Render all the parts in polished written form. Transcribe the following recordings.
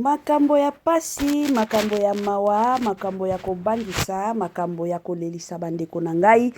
Makambo ya pasi, makambo ya mawa, makambo ya kobandisa, makambo ya kolelisa bandeko na ngai.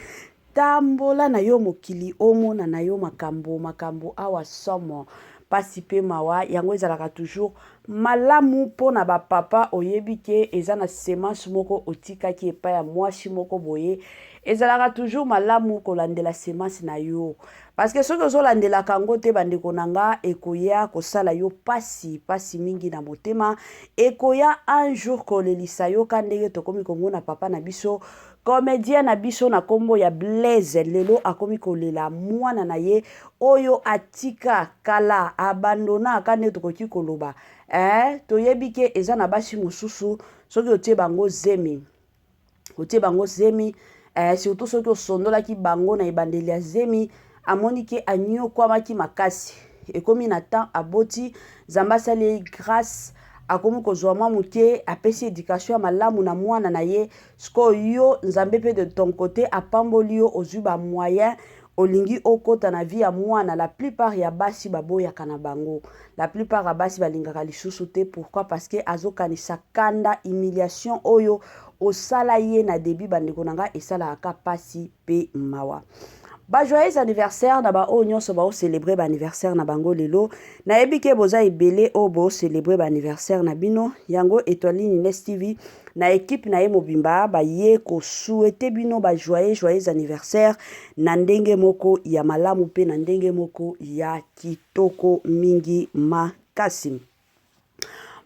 Tambola na yo mokili omona na yo makambo awa somo. Pasi pe mawa, yango ezalaka toujours malamu pona ba papa oyebi ke eza na semence moko otikaki epai ya mwasi moko boye. Ezalaka toujours malamu kolandela semence na yo. Parce que soki ozolandela kango te bandeko na nga ekoya kosala yo pasi mingi na motema, ekoya un jour kolelisa yo kandenge tokomi komona papa na biso comédien na biso na kombo ya Blaise lelo akomi kolela mwana na ye oyo atika kala abandona kande tokoki koloba toyebi ke eza na basi mosusu soki otie bango zemi surtout soki osondolaki bango na ebandeli ya zemi amoni ke anyokwamaki makasi ekomi na temps aboti Nzambe asali grâce akomi kozwa mwa muke apesi éducation ya malamu na mwana na ye siko yo Nzambe pe de ton côté apamboli yo ozwi ba moyen olingi okota na vie ya mwana. La plupart ya basi baboyaka na bango, la plupart ya basi balingaka lisusu te. Pourquoi? Parce que azokanisa kanda humiliation oyo osala ye na début bandeko na nga esalaka pasi pe mawa. Ba joyeux anniversaire na ba o nyonso ba o célébrer ba anniversaire na bango lelo. Na yebi ke boza ebele o bo célébrer ba anniversaire na bino. Yango Étoile Nines TV na équipe na ye mobimba ba ye ko souhaiter bino ba joyeux anniversaire na ndenge moko ya malamu pe na ndenge moko ya kitoko mingi makasi.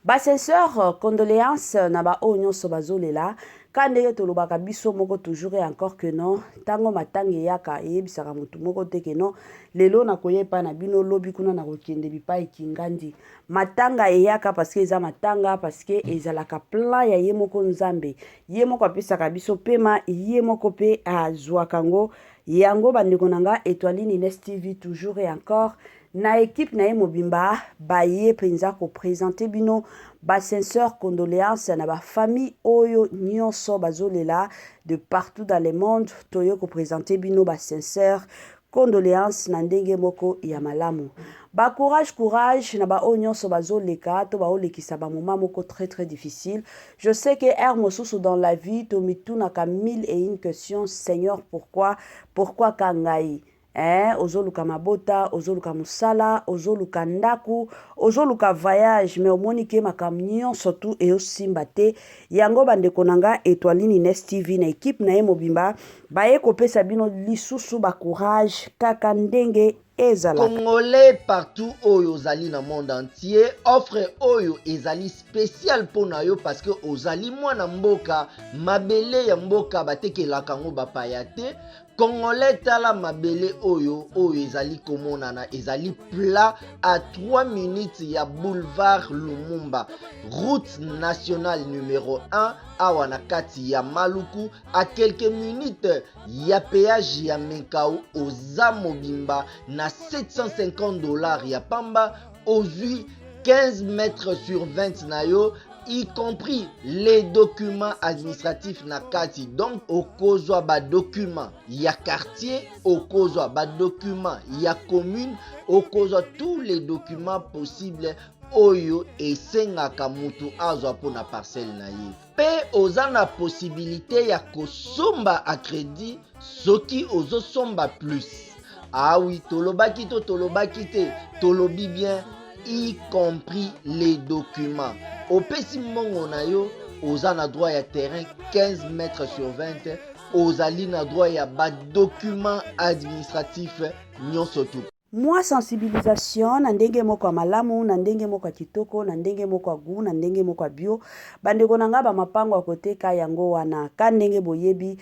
Ba sincère condoléances na ba o nyonso bazolela. Quand ndenge tolobaka biso moko toujours et encore que non tango matange yaka eyebisaka mutu moko te que non lelo na koyepa na bino lobi kuna na kokende bipai kingandi matanga eyaka parce que eza matanga parce que ezalaka plan ya ye moko Nzambe ye moko apesaka biso pema ye moko pe azwaka ngo yango bandeko na nga Étoile Nines TV toujours et encore na équipe na ye mobimba ba ye penza ko présenter bino ba sincère condoléances na ba famille oyo nyonso bazolela de partout dans le monde toyo ko présenter bino ba sincère condoléances na ndenge moko ya malamu. Ba courage na ba oyo nyonso bazoleka to ba olekisa ba moment moko très difficile. Je sais que mosusu dans la vie to mitunaka 1001 questions. Seigneur, pourquoi kangai? Ozoluka mabota, ozoluka musala, ozoluka ndaku, ozoluka voyage, mais omoni ke makamnyon surtout et osimba te. Yango bandeko nanga Étoile Nines TV na équipe na ye mobimba, baye kopesa bino lisusu ba courage kaka ndenge ezala. Congolais partout oyo ozali na monde entier, offre oyo ezali spécial pona yo parce que ozali mwana mboka, mabele ya mboka batekelaka ngo bapaya te. Congolais tala mabele oyo ezali komonana ezali plat à 3 minutes ya boulevard Lumumba, route nationale numéro 1 awa na kati ya Maluku, à quelques minutes ya péage ya Mekao oza mobimba na $750 ya pamba ozwi 15 mètres sur 20 na yo, y compris les documents administratifs na kati. Donc okozwa ba document ya quartier, okozwa ba document ya commune, okozwa tous les documents possibles oyo esengaka mutu azwa pona parcelle na ye. Pe oza na possibilité ya kosomba a crédit soki ozosomba plus. Ah oui, tolobaki te, tolobi bien, y compris les documents. Opesi mongo na yo, oza na droit ya terrain 15 mètres sur 20, ozali na droit ya ba document administratif nyonso tu. Moi sensibilisation na ndenge moko malamu, na ndenge moko kitoko, na ndenge moko gu, na ndenge moko bio. Bandeko nanga ba mapango akoteka yango wana. Ka ndenge boyebi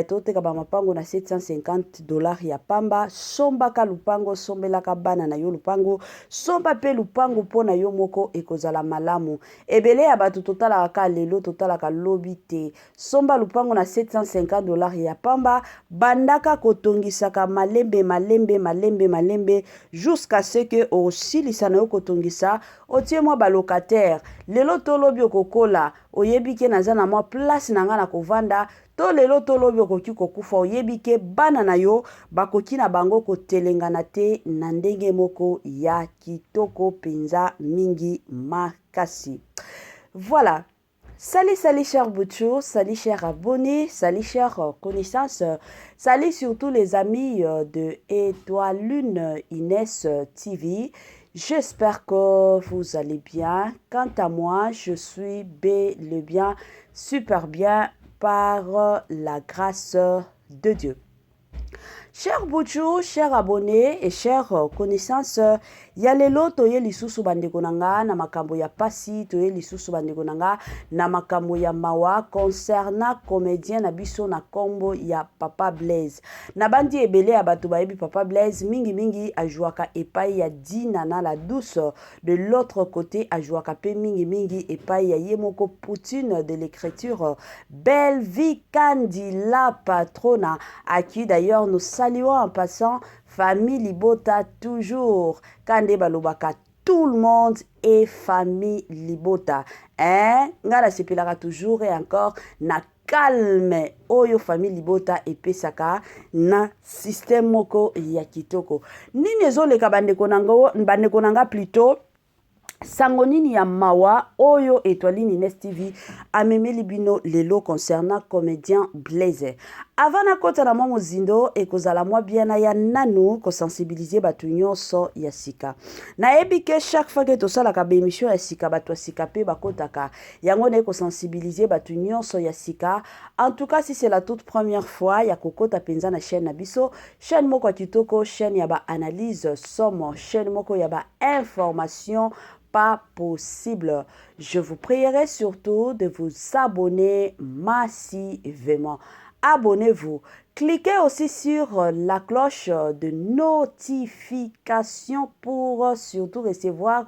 toteka ba mapango na $750 ya pamba. Somba ka lupango, sombela ka bana na yo lupango. Somba pe lupango pona yo moko ekozala malamu. Ebele ya batu totala ka lelo, totala ka lobby te. Somba lupango na $750 ya pamba. Bandaka kotongisa ka malembe jusqu'à ce que osilisa na yo kotongisa otie mwa ba locataire lelo tolobi okokola oyebi ke naza na mwa place na nga na kovanda to lelo to lobi okoki kokufa oyebi ke bana na yo bakoki na bango kotelengana te na ndenge moko ya kitoko penza mingi makasi. Voilà. Salut, salut chers Bouchou, salut chers abonnés, salut chers connaissances, salut surtout les amis de Étoile Lune Inès TV. J'espère que vous allez bien. Quant à moi, je suis bel et bien, super bien par la grâce de Dieu. Chers Bouchou, chers abonnés et chers connaissances, ya lelo toye lisusu bandeko nanga na makambo ya pasi, toye lisusu bandeko nanga na makambo ya mawa concernant comédien na biso na kombo ya Papa Blaise. Na bandi ebele ya bato bayebi Papa Blaise mingi ajuaka epai ya Dina na la douce, de l'autre côté ajuaka pe mingi epai ya Yemoko Poutine de l'écriture Belle Vie Kandi la patrona, à qui d'ailleurs nous saluons en passant. Famille Libota toujours. Kande balobaka tout le monde est famille Libota. Ngala sepelaka toujours et encore na calme oyo famille Libota et pesaka na système moko ya kitoko. Nini ezoleka bandeko nanga plutôt sango nini ya mawa oyo Étoile Inès TV amemeli bino lelo concernant comédien Blaise. Avant na kota na mwa mozindo ekozala mwa bien ya nanu ko sensibiliser batu nyonso ya sika. Na ebike chaque fois que tosalaka ba émission ya sika batu ya sika pe bakotaka yango na ko sensibiliser batu nyonso ya sika. En tout cas si c'est la toute première fois ya kokota penza na chaîne na biso, chaîne moko kitoko, chaîne ya ba analyse somme, chaîne moko ya ba information pas possible. Je vous prierai surtout de vous abonner massivement. Abonnez-vous. Cliquez aussi sur la cloche de notification pour surtout recevoir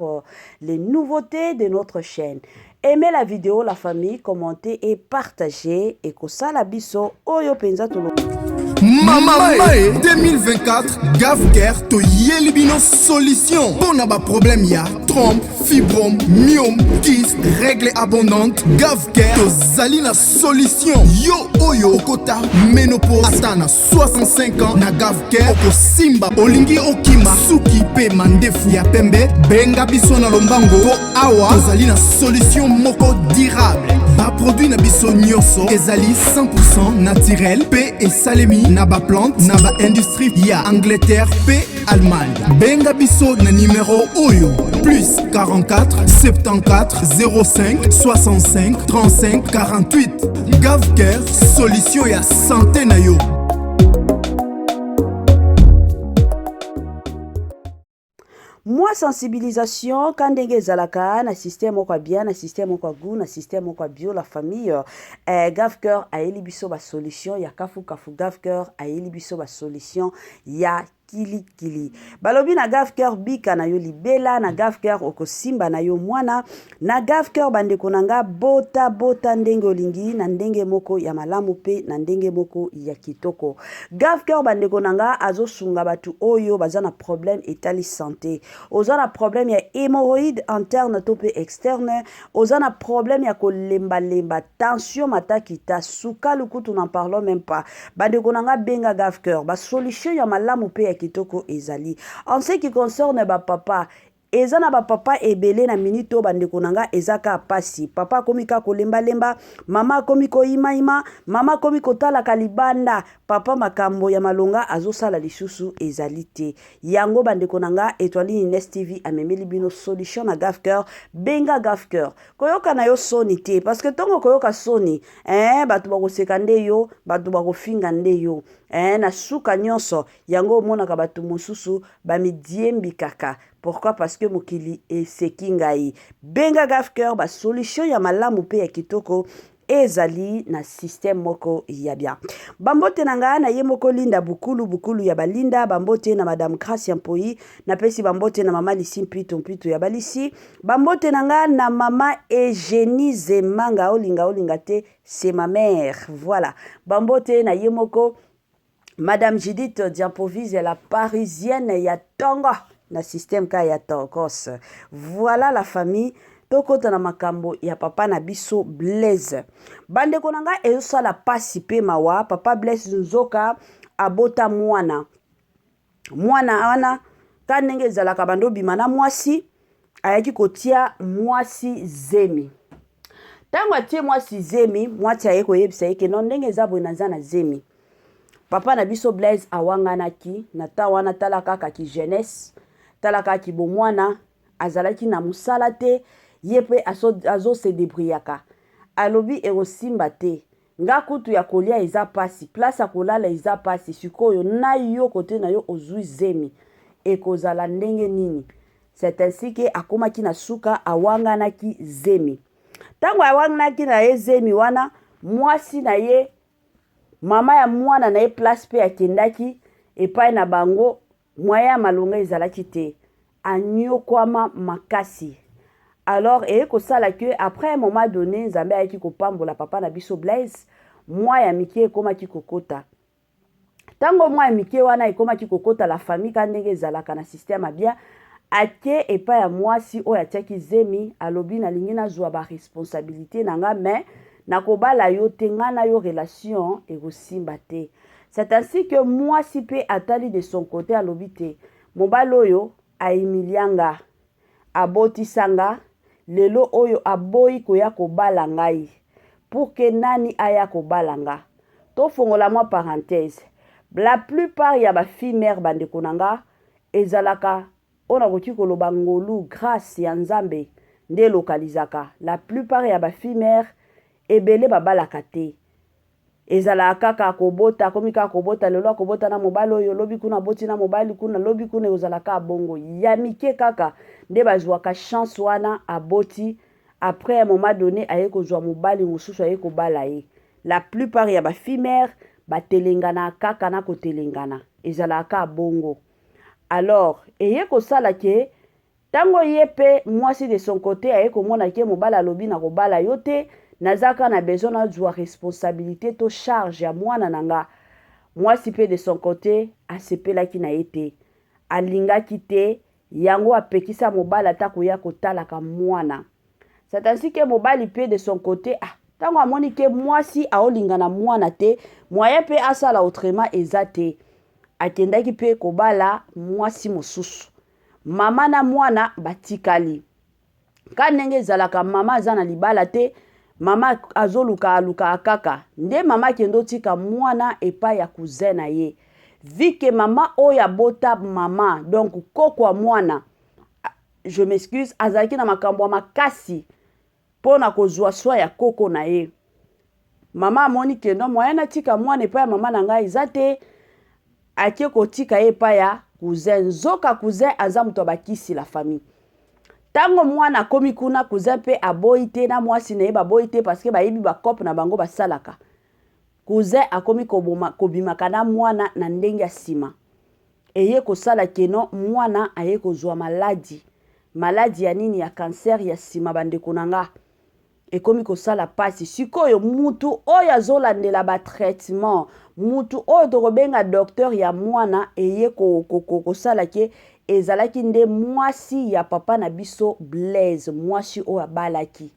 les nouveautés de notre chaîne. Aimez la vidéo, la famille, commentez et partagez. Et kosala biso oyo penza tolo. Mama 2024 Gavker to yelibino solution. Bon ba problème ya trompe, fibrome, myome, kyste, règle abondante. Gavker to zalina solution. Yo oyo kota ménopause atana 65 ans na Gavker oko simba olingi okima suki pe mandefu ya pembe benga biso na lombango po awa to zalina solution moko durable. Ba produit na biso nyonso ezali 100% naturel pe esalemi na ba plante na ba industrie ya Angleterre pe Allemagne. Benga biso na numéro oyo plus 44 74 05 65 35 48. Gavker solution ya santé na yo. Moi sensibilisation quand ndenge zalaka na système okwa bien na système okwa goût na système okwa bio la famille Gavker ayeli biso ba solution ya kafu Gavker ayeli biso ba solution ya kili. Balobi na Gavker bika na yo libela na Gavker okosimba na yo mwana na Gavker bandeko nanga bota ndenge olingi na ndenge moko ya malamu pe na ndenge moko ya kitoko. Gavker bandeko nanga azosunga batu oyo bazana problème etali santé. Ozana problème ya hémorroïde interne to pe externe, ozana problème ya kolemba tension mataki ta sukalu kutu n'en parlons même pas. Bandeko nanga benga Gavker ba solution ya malamu pe ya kitoko ezali. En ce qui concerne ba papa, ezana ba papa ebele na minito bandeko nanga ezaka pasi. Papa komika kolemba, mama komiko ima, mama komiko tala kalibanda, papa makambo ya malonga azosala lisusu ezalite. Yango bandeko nanga Étoile Inès TV amemeli bino solution na Gavker, benga Gavker. Koyoka na yo soni te parce que tongo koyoka soni, batu bako sekande yo, batu bako finga nde yo. Na suka nyonso yango monaka batu mosusu bamidiembi kaka. Pourquoi? Parce que mokili eseki ngai. Benga Gavker ba solution ya malamu pe ya kitoko ezali na système moko ya bien. Bambote nanga na ye moko linda bukulu ya balinda, bambote na madame Gracia Mpoi, na pesi bambote na mama Lisi Mpito ya balisi, bambote nanga na mama Eugénie Zemanga olinga te, c'est ma mère. Voilà. Bambote na ye moko madame Judith Diampovise la parisienne ya tonga na système ka ya tokos. Voilà la famille. tokota na makambo ya papa na biso Blaise. Bandeko na ngai ezosala pasi pe mawa. Papa Blaise Nzoka abota mwana wana ka ndenge ezalaka bando bima na mwasi ayaki kotia mwasi zemi. Tango atie mwasi zemi, mwasi aye koyebisa yeke non ndenge eza boye naza na zemi. Papa na biso Blaise awanganaki na ta wana tala kaka ki jeunesse, tala kaka ki bomwana, azalaki na musala te, ye pe azo se debriaka. Alobi erosimba te. Nga kutu ya kolia eza pasi, place akolala eza pasi, sikoyo na yo kote na yo ozui zemi. Ekozala ndenge nini. C'est ainsi que akomaki na suka awanganaki zemi. Tango awanganaki na ye zemi wana, mwasi na ye, mama ya mwana na ye place pe akendaki, epai na bango, mwaya malonga ezalaki te. Anyokwama makasi. Alors, kosala que après un moment donné, Nzambe ayaki kopambola papa na biso Blaise, mwa ya mike ekomaki kokota. Tango mwa ya mike wana ekomaki kokota la famille ka ndenge ezalaka na système abia, ake epai ya mwasi oyo atiaki zemi, alobi na lingi nazwa ba responsabilité nanga, mais nakobala yo te nga na yo relation ekosimba te. C'est ainsi que mwasi pe atali de son côté alobi te, mobali oyo aimilianga, abotisanga, lelo oyo aboyi koya kobala ngai. Pour que nani aya kobala nga. To fongola moi parenthèse. La plupart ya ba fille mère bandeko nanga ezalaka ona koki koloba ngolu grâce ya Nzambe nde lokalizaka. La plupart ya ba fille mère ebele babalaka te. Ezalaka kaka kobota komika kobota lelo kobota na mobali oyo lobi kuna boti na mobali kuna lobi kuna ezalaka bongo. Ya mike kaka nde bazwaka chance wana aboti. Après un moment donné, aye kozwa mobali mususu aye kobala ye. La plupart ya ba fille mère batelengana kaka na kotelengana. Ezalaka bongo. Alors, eye kosala ke tango yepe mwasi de son côté aye komona ke mobali alobi na kobala yo te, nazaka na besoin na zwa responsabilité to charge ya mwana nanga. Mwasi pe de son côté asepelaki na ye te. Alingaki te, yango apekisa mobali atako ya kotalaka mwana. C'est ainsi que mobali pe de son côté, tango amoni ke mwasi aolingana mwana te, moyen pe asala autrement ezate. Akendaki pe kobala mwasi mosusu. Mama na mwana batikali. Ka ndenge ezalaka mama aza na libala te, mama azoluka aluka akaka. Nde mama kendo tika mwana epai ya cousin na ye. Vu que mama oya bota mama, donc koko mwana, je m'excuse, azalaki na makambo makasi. Pona kozwa swa ya koko na ye. Mama amoni ke no moyena tika mwana epai ya mama na ngai ezate, ake kotika ye epai ya cousin. Nzoka cousin aza muto bakisi la famille. Tango mwana komi kuna cousin pe aboyi te na mwasi na ye baboyi te parce que bayibi bakope na bango basalaka. Cousin akomi kobimaka na mwana na ndenge ya sima. Eye kosala keno mwana aye kozwa maladi. Maladi ya nini ya cancer ya sima bandeko nanga. Ekomi kosala pasi. Sikoyo mutu oyo azolandela ba traitement. Mutu oyo tokobenga docteur ya mwana eye kosala ke ezalaki nde mwasi ya papa na biso Blaise. Mwasi oyo abalaki.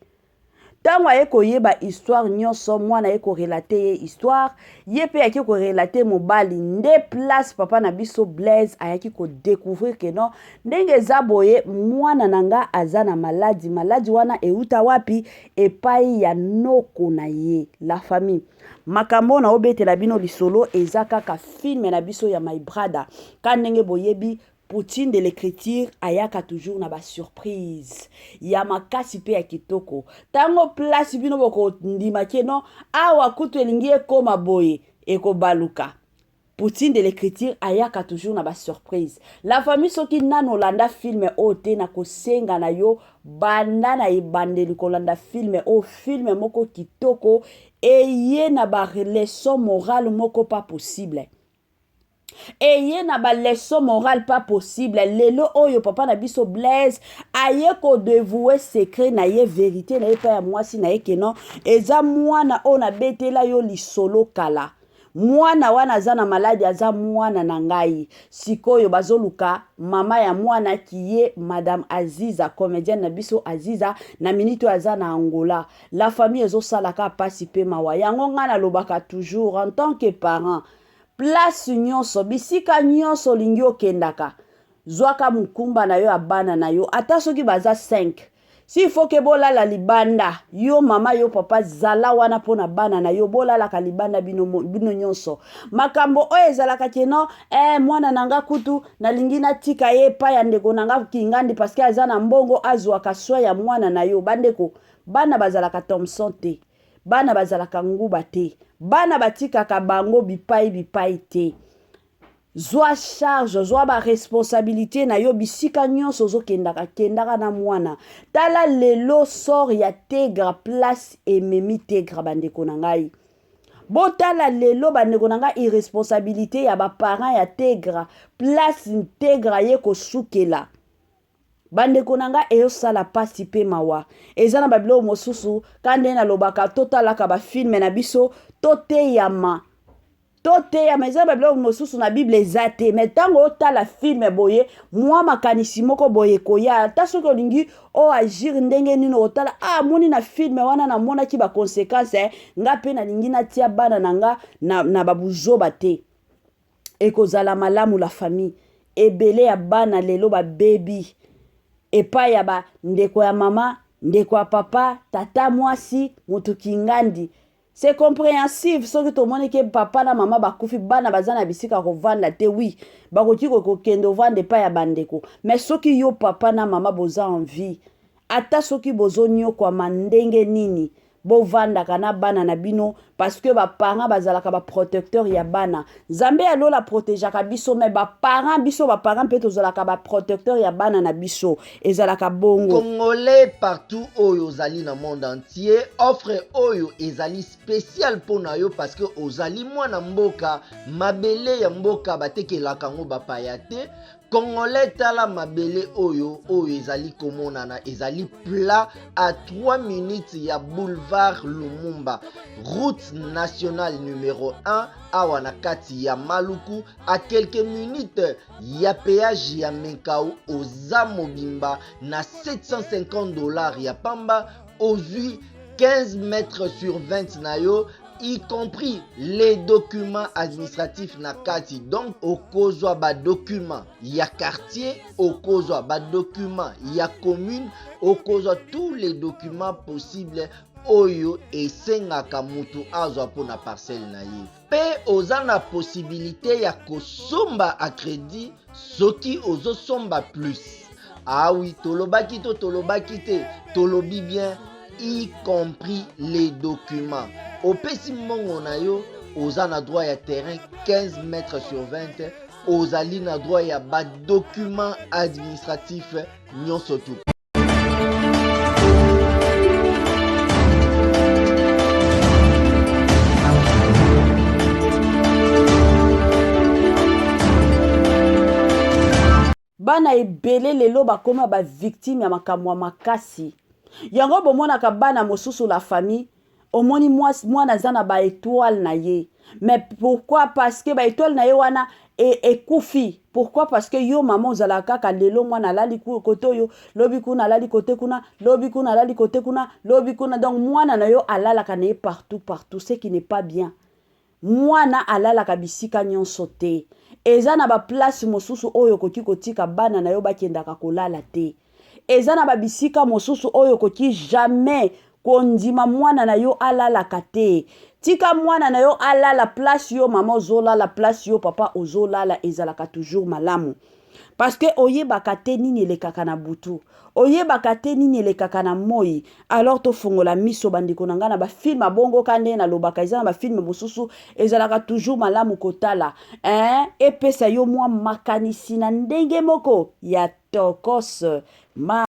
Tango aye koyeba histoire nyonso mwana aye korelate ye histoire, ye pe ayaki korelate mobali nde place papa na biso Blaise ayaki kodécouvrir que non ndenge eza boye mwana nanga aza na maladi. Maladi wana euta wapi epai ya noko na ye, la famille. Makambo na obetela bino lisolo eza kaka film na biso ya My Brother. Ka ndenge boyebi Poutine de l'écriture ayaka toujours na ba surprise. Ya makasi pe ya kitoko. Tango place bino boko ndima ke non awa kutu elingi ekoma boye eko baluka. Poutine de l'écriture ayaka toujours na ba surprise. La famille soki nano landa film ote na kosenga na yo banda na ibandeli kolanda film o film moko kitoko eye na ba leçon morale moko pas possible. Eye na ba leçon morale pas possible. Lelo oyo papa na biso Blaise aye ko dévouer secret na ye vérité na ye pa ya mwasi na ye kenon eza mwana ona betela yo lisolo kala. mwana wana aza na maladi aza mwana na ngai sikoyo bazoluka mama ya mwana kiye madame Aziza comédienne na biso Aziza na minute aza na Angola la famille ezosalaka pasi pe mawa yango nga nalobaka toujours en tant que parent place nyonso bisika nyonso lingi okendaka zwaka mukumba na yo ya bana na yo ata soki baza 5 si faut que bolala libanda yo mama yo papa zala wana pona bana na yo bolala ka libanda bino nyonso makambo oyo ezalaka keno mwana nanga kutu na lingina tika ye pa ya ndeko nanga kingandi parce que aza na mbongo azwaka swa ya mwana na yo bandeko bana bazalaka Thompson te bana bazalaka nguba te bana batikaka bango bipai te zwa charge zwa ba responsabilité na yo bisika nyonso kendaka na mwana tala lelo sort ya Tegra place ememi Tegra bandeko na ngai botala lelo bandeko na ngai irresponsabilité ya ba parents ya Tegra place Tegra ye kosukela bandeko na ngai eyosala pasi pe mawa eza na babilo mosusu kande na lobaka totalaka ba film na biso toteyama eza babilo mosusu na Bible ezate mais tango otala film boye mwa makanisi moko boye koya ta soki olingi o agir ndenge nino otala moni na film wana na mona ki ba conséquences nga pe na lingi na tia bana nanga na babuzoba te ekozala malamu la famille ebele ya bana lelo ba baby epa ya ba ndeko ya mama ndeko ya papa tata mwasi mutu kingandi c'est compréhensif soki tomoni ke papa na mama bakufi bana bazana bisika kovanda te oui bakoki kokende vande pa ya bandeko mais soki yo papa na mama boza en vie ata soki bozonyo kwa mandenge nini bovanda kana bana na bino parce que ba parents bazalaka ba protecteur ya bana Nzambe alola protégeaka biso mais ba parents peut tozalaka ba protecteur ya bana na biso ezalaka bongo Congolais partout oyo ozali na monde entier offre oyo ezali spécial pona yo parce que ozali mwana mboka mabele ya mboka batekelaka ngo bapaya te Congolais tala mabele oyo ezali komonana ezali plat à 3 minutes ya boulevard Lumumba route nationale numéro 1 awa na kati ya Maluku à quelques minutes ya péage ya Menkau oza mobimba na $750 ya pamba ozui 15 mètres sur 20 na yo y compris les documents administratifs na kati donc okozwa ba documents ya quartier okozwa ba documents ya commune okozwa tous les documents possibles oyo esengaka mutu azwa pona parcelle na ye pe oza na possibilité ya kosomba a crédit soki ozosomba plus oui tolobaki te tolobi bien y compris les documents opesi mbongo na yo oza na droit ya terrain 15 mètres sur 20 ozali na droit ya ba document administratif nyonso tu bana ebele lelo bakoma ba victime ya makamwa makasi yango bomonaka bana mosusu la famille omoni mwana zana ba étoile na ye mais pourquoi parce que ba étoile na ye wana ekufi pourquoi parce que yo maman ozalaka kaka lelo mwana lali kote oyo lobi kuna lali kote kuna lobi kuna lali kote kuna lobi kuna donc mwana na yo alalaka na ye partout ce qui n'est pas bien mwana alalaka bisika nyonso te eza na ba place mosusu oyo koki kotika bana na yo bakendaka kolala te eza na ba bisika mosusu oyo koki jamais kondima mwana na yo alalaka te tika mwana na yo alala place yo mama ozolala place yo papa ozolala ezalaka toujours malamu parce que oyebaka te nini elekaka na butu oyebaka te nini elekaka na moi alors tofongola miso bandeko na nga na bafilme abongo kande na lobaka eza na bafilme mosusu ezalaka toujours malamu kotala epesa yo mwa makanisi na ndenge moko ya tokos